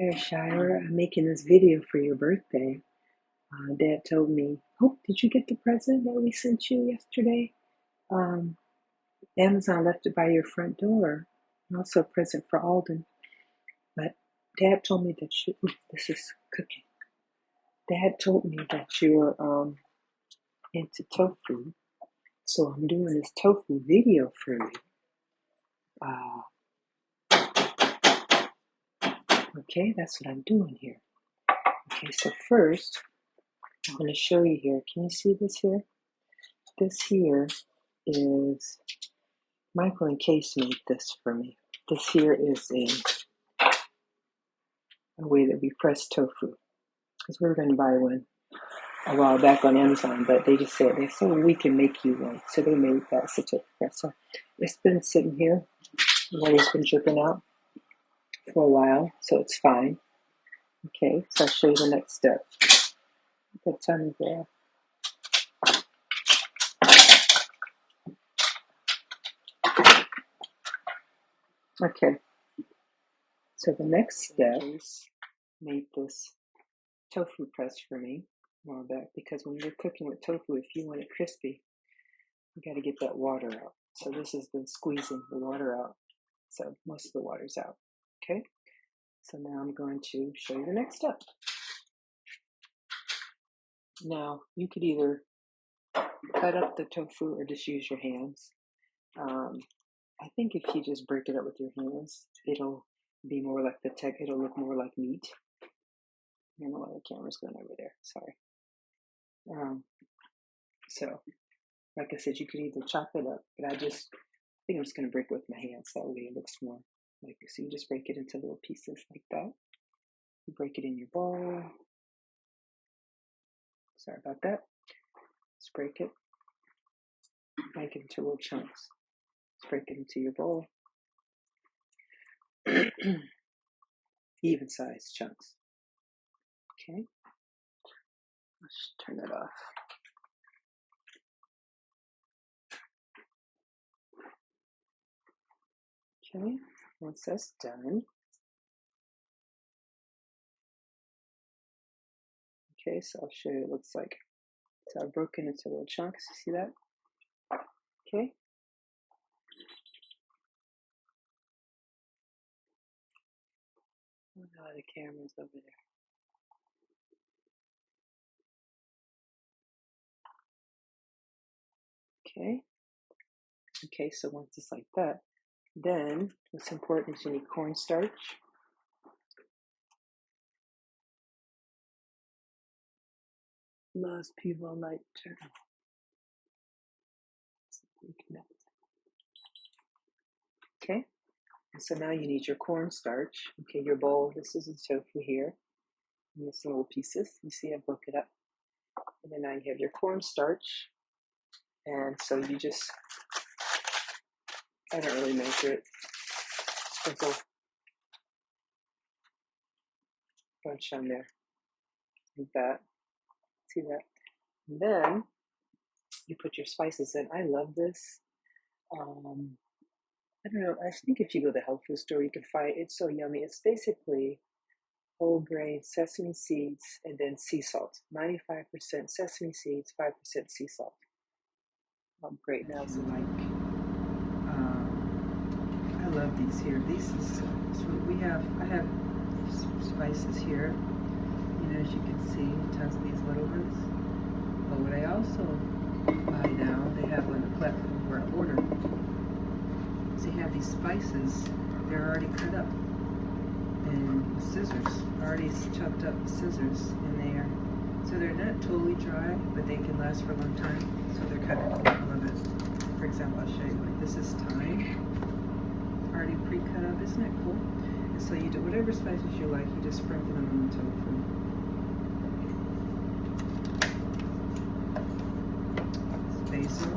There, Shira, I'm making this video for your birthday. Dad told me, "Hope, did you get the present that we sent you yesterday? Um, Amazon left it by your front door. And also a present for Alden. But Dad told me that this is cooking. Dad told me that you were into tofu. So I'm doing this tofu video for you. Okay, that's what I'm doing here. Okay, so first, I'm going to show you here. Can you see this here? This here is Michael and Case made this for me. This here is a way that we press tofu. Because we were going to buy one a while back on Amazon, but they just said, we can make you one. So they made that such a press. So it's been sitting here. The water's been dripping out for a while, so it's fine. Okay, so I'll show you the next step. Good time there. Okay, so the next step is made this tofu press for me a while back, because when you're cooking with tofu, if you want it crispy, you got to get that water out. So this has been squeezing the water out. So most of the water's out. Okay, so now I'm going to show you the next step. Now you could either cut up the tofu or just use your hands. I think if you just break it up with your hands, it'll be more like it'll look more like meat. I don't know why the camera's going over there. Sorry. So, like I said, you could either chop it up, but I think I'm just going to break it with my hands. That way it looks more like, so you just break it into little pieces like that. You break it in your bowl. Sorry about that. Just break it. Make it into little chunks. Just break it into your bowl. Even sized chunks. Okay. Let's turn it off. Okay, once that's done. Okay, so I'll show you what it looks like. So I've broken into little chunks. You see that? Okay. Oh no, the camera's over there. Okay. Okay, so once it's like that, then what's important is you need cornstarch. Most people like to reconnect. Okay, and so now you need your cornstarch. Okay, your bowl. This is the tofu here. And this little pieces. You see, I broke it up. And then now you have your cornstarch. And so you just, I don't really measure it. Sprinkle a bunch on there. Like that. See that? And then you put your spices in. I love this. I don't know. I think if you go to the health food store, you can find it's so yummy. It's basically whole grain sesame seeds and then sea salt. 95% sesame seeds, 5% sea salt. Great. Now, so I love these here. These is I have spices here. You know, as you can see, tons of these little ones. But what I also buy now, they have on the platform where I order. So you have these spices. They're already cut up, and with scissors, already chopped up with scissors, and so they're not totally dry, but they can last for a long time. So they're kind of cool. I love it. For example, I'll show you. Like this is thyme, already pre-cut up. Isn't that cool? And so you do whatever spices you like. You just sprinkle them on the tofu. Basil.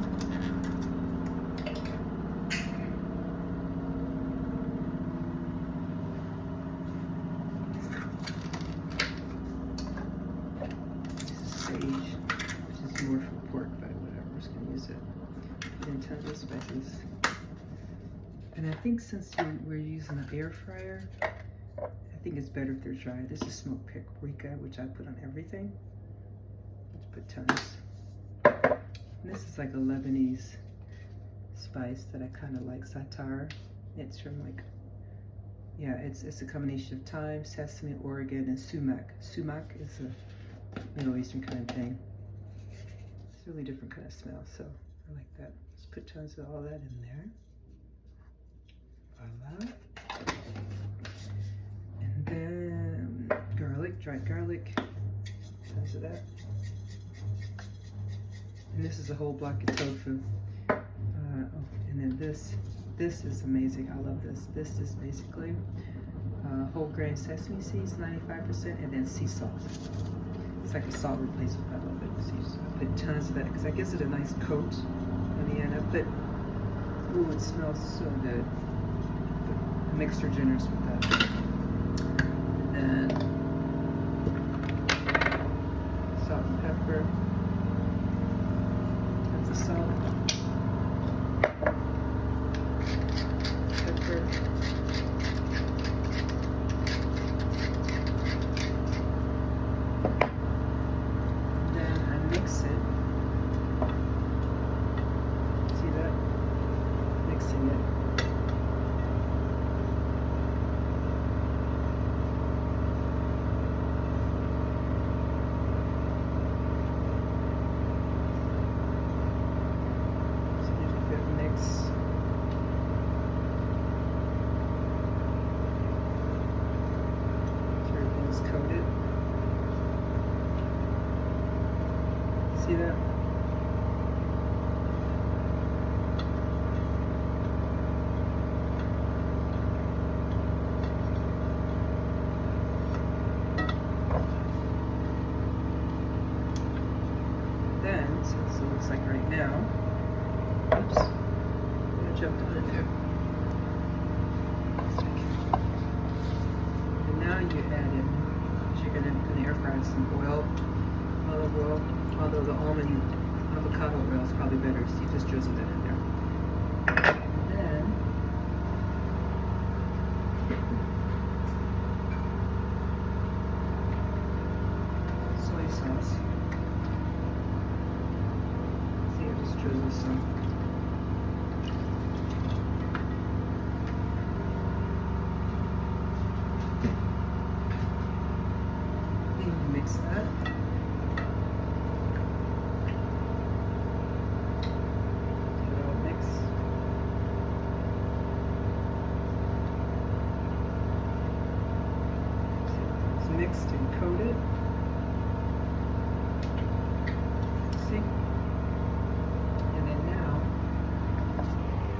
Sage, which is more for pork, but whatever, we're just gonna use it. And tons of spices. And I think since we're using an air fryer, I I think it's better if they're dry. This is smoked paprika, which I put on everything. Let's put tons. And this is like a Lebanese spice that I kind of like, satar. It's from like, yeah, it's a combination of thyme, sesame, oregon, and sumac. Sumac is a Middle Eastern kind of thing. It's a really different kind of smell, so I like that. Let's put tons of all that in there. Voila. And then garlic, dried garlic. Tons of that. And this is a whole block of tofu. And then this is amazing. I love this. This is basically whole grain sesame seeds, 95%, and then sea salt. It's like a salt replacement. I love it. So you just put tons of that because that gives it a nice coat on the end. I put, ooh, it smells so good. Put a mixture generous with that. And then salt and pepper. Tons of salt. Pepper. Then I mix it. See that? Mixing it. So there's a good mix. Coated. See that? Then, since it looks like right now, oops, I jumped on it there. And now you add in, you're going to air fry some oil, olive oil, although the almond avocado oil is probably better, so you just drizzle that in there. And then soy sauce. See, I just drizzle some. Mix that. Get it all mixed. It's mixed and coated. See? And then now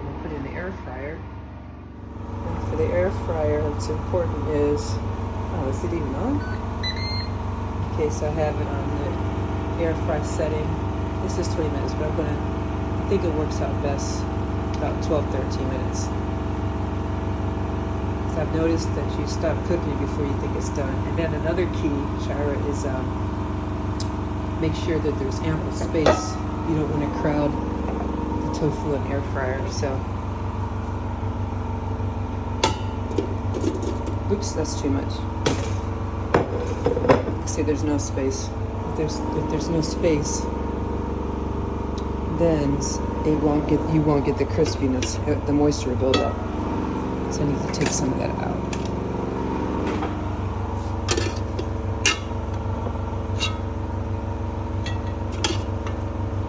we'll put it in the air fryer. And for the air fryer, what's important is, oh, is it even on? Okay, so I have it on the air fry setting. This is 20 minutes, but I think it works out best about 12-13 minutes. So I've noticed that you stop cooking before you think it's done. And then another key, Shira, is make sure that there's ample space. You don't want to crowd the tofu in air fryer. So, oops, that's too much. See, there's no space. If there's no space, then you won't get the crispiness. The moisture will build up. So I need to take some of that out.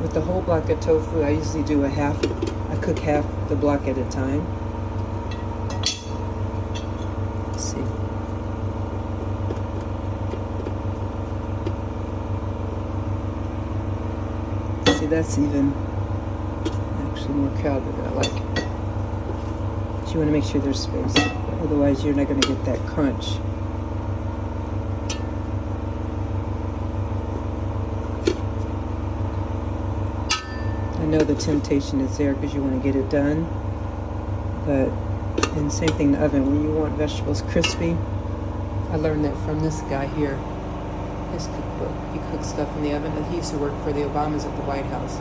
With the whole block of tofu, I usually do I cook half the block at a time. Let's see. See, that's even actually more crowded than I like. So you want to make sure there's space. Otherwise, you're not going to get that crunch. I know the temptation is there because you want to get it done. But, and same thing in the oven. When you want vegetables crispy, I learned that from this guy here. His cookbook. He cooks stuff in the oven. He used to work for the Obamas at the White House.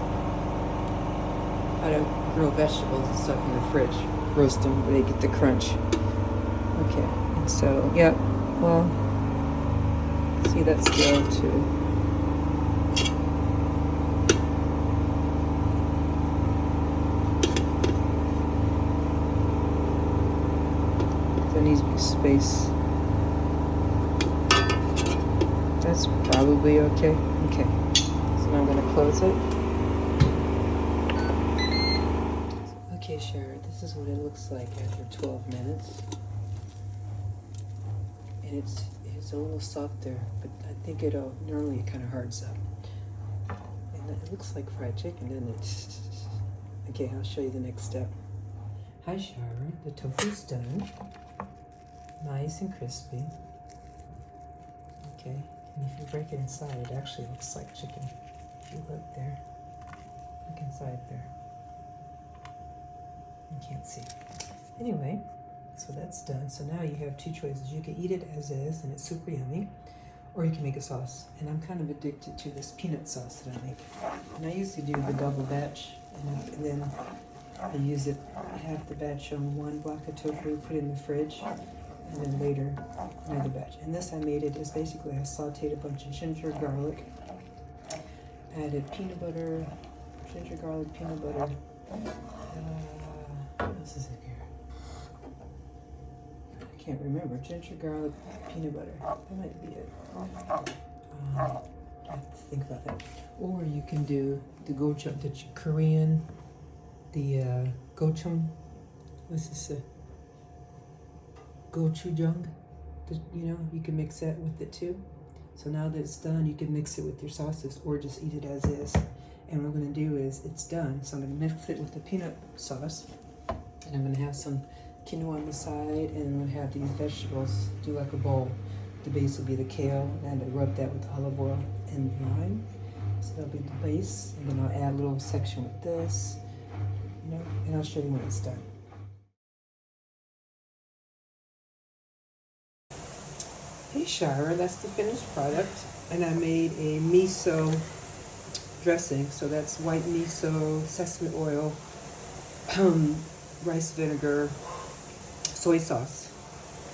How to grill vegetables and stuff in the fridge. Roast them where they get the crunch. Okay, and so, yep. Well, see, that's low too. There needs to be space. That's probably okay. Okay. So now I'm gonna close it. Okay, Sharon, this is what it looks like after 12 minutes. And it's a little softer, but I think normally it kind of hards up. And it looks like fried chicken, doesn't it? Okay, I'll show you the next step. Hi, Shara. The tofu's done. Nice and crispy. Okay, and if you break it inside, it actually looks like chicken. If you look there, look inside there. You can't see. Anyway, so that's done. So now you have two choices. You can eat it as is, and it's super yummy, or you can make a sauce. And I'm kind of addicted to this peanut sauce that I make. And I used to do the double batch, and then I use it half the batch on one block of tofu, put it in the fridge, and then later another batch. And this I made it is basically I sauteed a bunch of ginger, garlic, added peanut butter, ginger, garlic, peanut butter. What else is in here? I can't remember. Ginger, garlic, peanut butter. That might be it. I have to think about that. Or you can do the gochujang, the Korean, the gochujang. What's this? Gochujang. You can mix that with it too. So now that it's done, you can mix it with your sauces or just eat it as is. And what I'm going to do is, it's done, so I'm going to mix it with the peanut sauce. And I'm going to have some quinoa on the side, and I'm going to have these vegetables, do like a bowl. The base will be the kale, and I rub that with olive oil and lime. So that'll be the base, and then I'll add a little section with this, and I'll show you when it's done. Hey Shara, that's the finished product, and I made a miso dressing. So that's white miso, sesame oil, rice vinegar, soy sauce,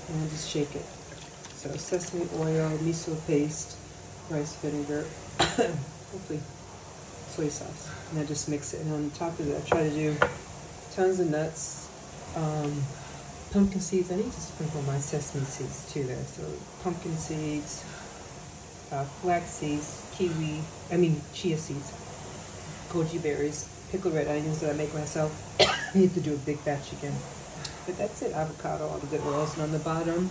and I just shake it. So sesame oil, miso paste, rice vinegar, hopefully soy sauce, and I just mix it. And on top of it, I try to do tons of nuts, pumpkin seeds. I need to sprinkle my sesame seeds too there. So pumpkin seeds, flax seeds, chia seeds, goji berries, pickled red onions that I make myself. I need to do a big batch again. But that's it, avocado, all the good oils. And on the bottom,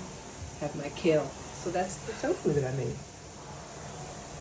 have my kale. So that's the tofu that I made.